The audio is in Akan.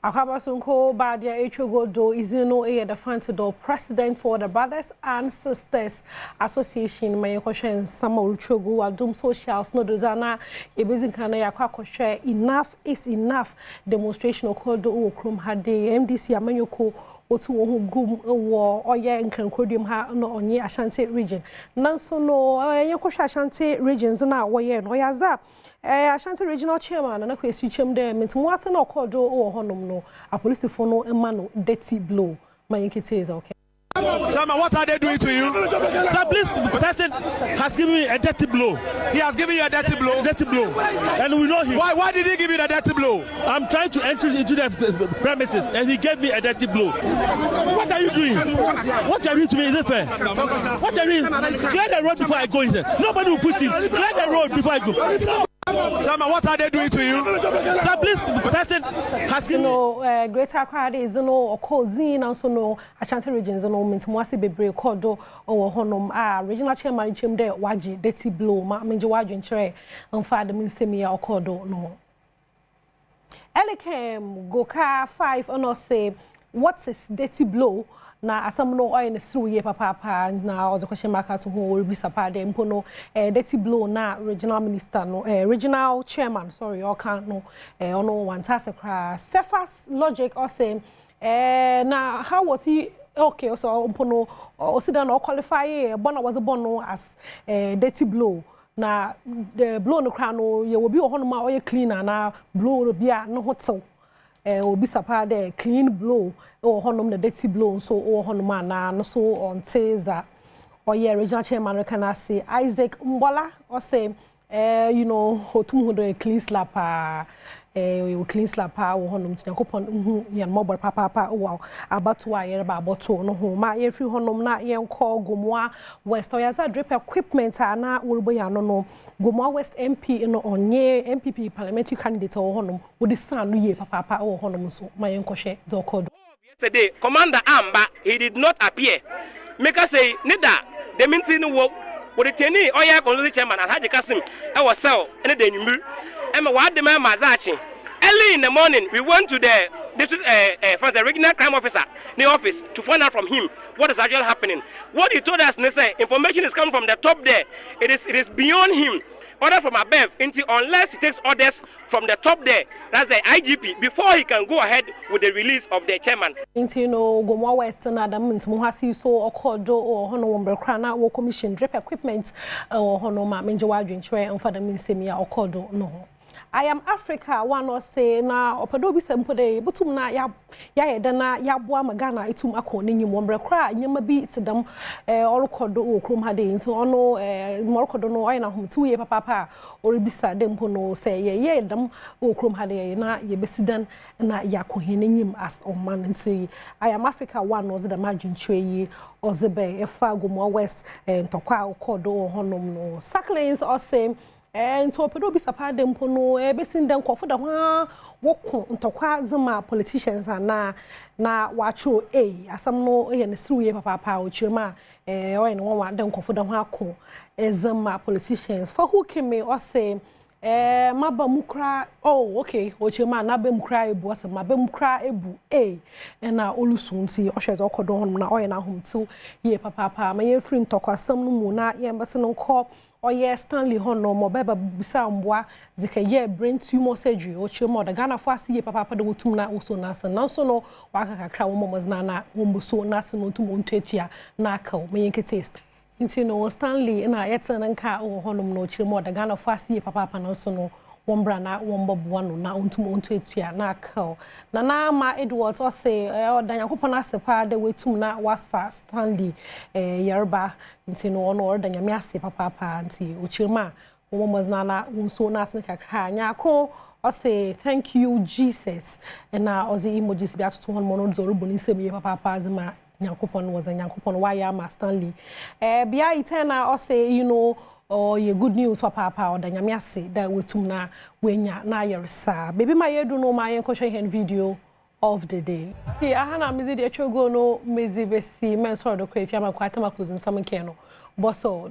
Akabasunko Badia Echogodo is the Premtobre president for the Brothers and Sisters Association. My question Samuel Chogo Adom socials no dozana ebezinkana yakwa share enough is enough demonstration okodo okrum hade MDC amanyoko otu wo gum wo oye nkankodum ha no onye Ashanti region nanso no yakwa Ashanti regions na wo ye no yaza Ashanti regional chairman na kwesi chem de mentimwase na okodo o honom no a police for no emano dirty blow my nkete is okay. Chairman, what are they doing to you? Sir, please, the person has given me a dirty blow. He has given you a dirty blow? A dirty blow. And we know him. Why did he give you the dirty blow? I'm trying to enter into the premises and he gave me a dirty blow. What are you doing? What are you doing to me? Is it fair? What are you doing? Clear the road before I go in there. Nobody will push him. Clear the road before I go. Chairman, what are they doing to you? Sir, please, the person has given me. Greater crowd is no causing also no Ashanti regions no mentimwase bebre kodo o honom regional chairman chem de waji dirty blow ma menje waji nchre amfa de minsemia okodo no. Elikem Goka 5 ono say what is dirty blow? Na asam no oil na siruye papa na ozo question market to ho obi sapa de mpo no dirty blow na regional minister no regional chairman sorry or can no ono one task kra surface logic or say na how was he okay so mpo no o sida no qualify bona was born no as dirty blow na the blow no kra no ye obi o hono ma oye cleaner na blow no bia no hotel obi sapa de clean blow o honom na dirty blow so o honoma na no so on teza or yeah regional chairman can say Isaac Mbola or say you know hotum ho clean slapper you clean slapper o honom tiakopon yan mobile papa wow abatu ayer ba boto no ho ma ye free honom na yen call Gomoa West oyaza drip equipment na worubo ya no Gomoa West MP no onye MPP parliamentary candidate o honom wo di san no ye papa o honom so ma yen kohwe zokodo. Yesterday, Commander Amba, he did not appear. Make us say, Nida, the meeting work with the Teni, Oya Consul Chairman, and Haji Kasim, our cell, and then you and what the man Mazachi. Early in the morning, we went to for the regional crime officer in the office to find out from him what is actually happening. What he told us, information is coming from the top there. It is beyond him. Order from above, unless he takes orders from the top there, that's the IGP, before he can go ahead with the release of the chairman. You know, Gomoa West and Adom Muhasi so or Kodo or Hono Krana or commission drip equipment or Honoma Menjawadrin tray and for the Minsemia or Kodo no. I am Africa one or say na opadobi sempode butum na ya dana ya boa magana itum akoni nyim wombre kra nyema bi itdam orokodo okrom hade nti ono morokodo no oy na humtu ye papa oribisa dempo no say ye dam okrom hade na ye besidan na yakohene nyim as oman nti I am Africa one was the margin tray ozebe efa Gomoa West ntokwa okodo honom no saklins or same and to opedo bi sapa dem pono besin dem kofo da ho woko ntokwa zema politicians na wacho asam no ye ne siruye papa o chirma oy no wa dem kofo da ho akon zema politicians for who came me or say maba mukra oh okay o chirma na be mukra ebu asam maba mukra ebu na olusunti o hweze okodo ho na oy na homtu ye papa ma ye free ntokwa asam no mu na ye mbese no nko Oye Stanley Hono mo beba bisa mbwa zika ye brain tumor surgery o chemo da Ghana for asiye papa de wotum na woso na san nanso no waka kakra wo momos na wo mbuso na san wotum ontuatua na aka o meyenke taste nti no Stanley na yetena nka o honom no chemo da Ghana for asiye papa nanso no wombra na wombobo no na ontum ontuatua na aka na ma Edward o say da Yakopon asepa de wetum na wasa Stanley Yerba nti no ono order nyame ase papa nti ochirma momos na wonso na asen kakra nyako o say thank you Jesus na ozi emojis bi atoto hon mono zoro boni semi papa azma Yakopon was Yakopon why am Stanley bia itena o say you know or ye good news papa or da nyame ase da wetum na wenya na yersa baby my yedu no my enkohwe hen video of the day. Yeah, I have a De3 3retwa Guo no mezi besi men sort of crave yama kwata makuzin some keno. Bosso